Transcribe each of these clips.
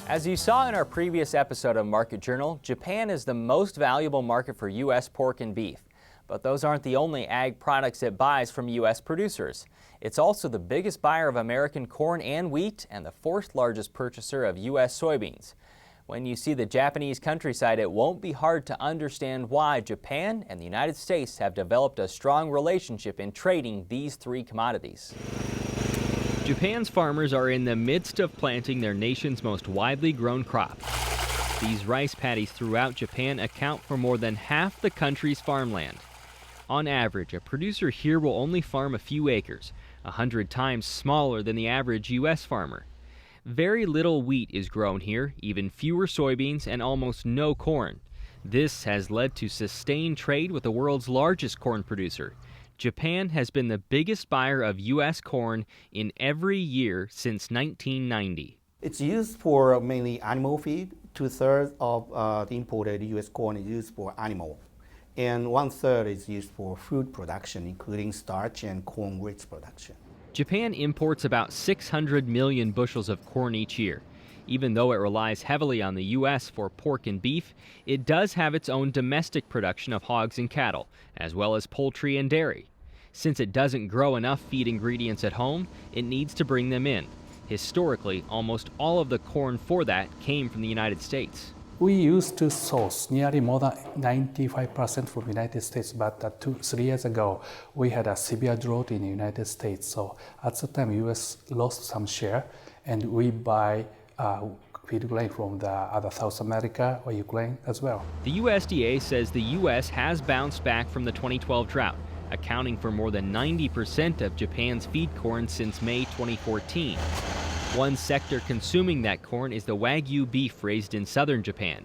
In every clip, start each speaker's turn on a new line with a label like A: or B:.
A: As you saw in our previous episode of Market Journal, Japan is the most valuable market for U.S. pork and beef. But those aren't the only ag products it buys from U.S. producers. It's also the biggest buyer of American corn and wheat and the fourth largest purchaser of U.S. soybeans. When you see the Japanese countryside, it won't be hard to understand why Japan and the United States have developed a strong relationship in trading these three commodities.
B: Japan's farmers are in the midst of planting their nation's most widely grown crop. These rice paddies throughout Japan account for more than half the country's farmland. On average, a producer here will only farm a few acres, 100 times smaller than the average U.S. farmer. Very little wheat is grown here, even fewer soybeans, and almost no corn. This has led to sustained trade with the world's largest corn producer. Japan has been the biggest buyer of U.S. corn in every year since 1990.
C: It's used for mainly animal feed. 2/3 of the imported U.S. corn is used for animal, and 1/3 is used for food production, including starch and corn grits production.
B: Japan imports about 600 million bushels of corn each year. Even though it relies heavily on the U.S. for pork and beef, it does have its own domestic production of hogs and cattle, as well as poultry and dairy. Since it doesn't grow enough feed ingredients at home, it needs to bring them in. Historically, almost all of the corn for that came from the United States.
D: We used to source nearly more than 95% from the United States, but 2-3 years ago, we had a severe drought in the United States. So at the time, U.S. lost some share, and we buy feed grain from the other South America or Ukraine as well.
B: The USDA says the U.S. has bounced back from the 2012 drought, accounting for more than 90% of Japan's feed corn since May 2014. One sector consuming that corn is the Wagyu beef raised in southern Japan.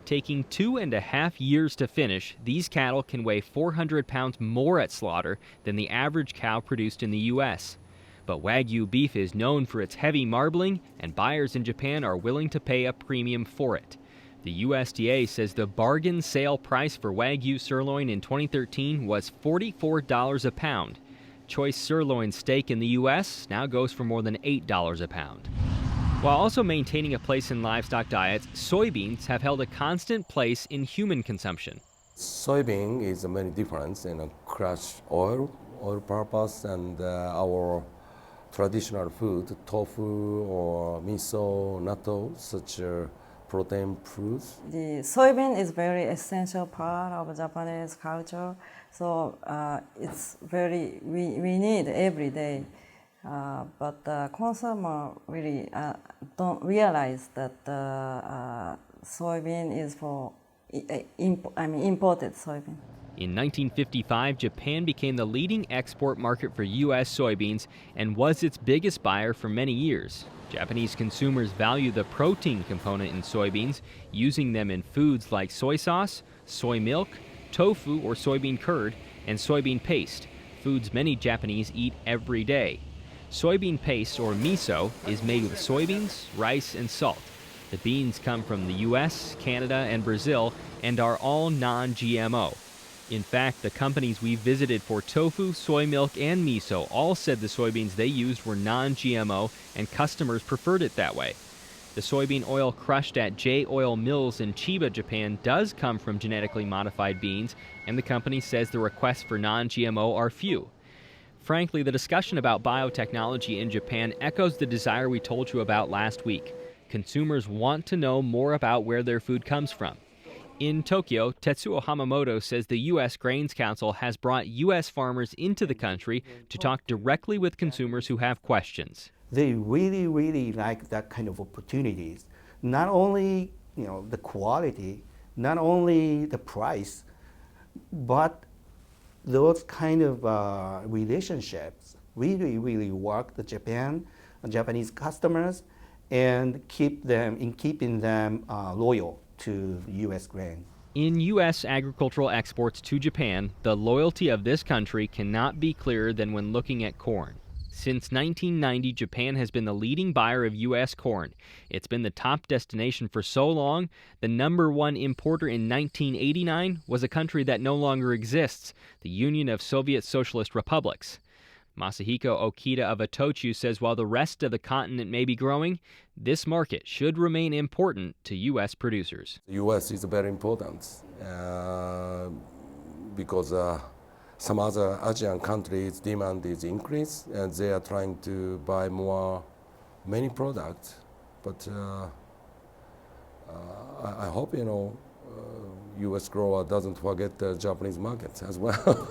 B: Taking 2.5 years to finish, these cattle can weigh 400 pounds more at slaughter than the average cow produced in the U.S. But Wagyu beef is known for its heavy marbling, and buyers in Japan are willing to pay a premium for it. The USDA says the bargain sale price for Wagyu sirloin in 2013 was $44 a pound. Choice sirloin steak in the U.S. now goes for more than $8 a pound. While also maintaining a place in livestock diets, soybeans have held a constant place in human consumption.
E: Soybean is many different in crush oil purpose, and our traditional food, tofu or miso, natto, such protein foods.
F: The soybean is very essential part of Japanese culture, so it's very we need every day. But the consumer really don't realize that soybean is for imported soybean.
B: In 1955, Japan became the leading export market for U.S. soybeans and was its biggest buyer for many years. Japanese consumers value the protein component in soybeans, using them in foods like soy sauce, soy milk, tofu or soybean curd, and soybean paste, foods many Japanese eat every day. Soybean paste, or miso, is made with soybeans, rice, and salt. The beans come from the U.S., Canada, and Brazil and are all non-GMO. In fact, the companies we visited for tofu, soy milk, and miso all said the soybeans they used were non-GMO, and customers preferred it that way. The soybean oil crushed at J-Oil Mills in Chiba, Japan does come from genetically modified beans, and the company says the requests for non-GMO are few. Frankly, the discussion about biotechnology in Japan echoes the desire we told you about last week. Consumers want to know more about where their food comes from. In Tokyo, Tetsuo Hamamoto says the U.S. Grains Council has brought U.S. farmers into the country to talk directly with consumers who have questions.
C: They really like that kind of opportunities. Not only the quality, not only the price, but those kind of relationships really work the Japanese customers and keeping them loyal to U.S. grain.
B: In U.S. agricultural exports to Japan, the loyalty of this country cannot be clearer than when looking at corn. Since 1990, Japan has been the leading buyer of U.S. corn. It's been the top destination for so long, the #1 importer in 1989 was a country that no longer exists, the Union of Soviet Socialist Republics. Masahiko Okita of Itochu says while the rest of the continent may be growing, this market should remain important to U.S. producers.
E: The U.S. is very important because some other Asian countries' demand is increased and they are trying to buy many products. But I hope, U.S. grower doesn't forget the Japanese market as well.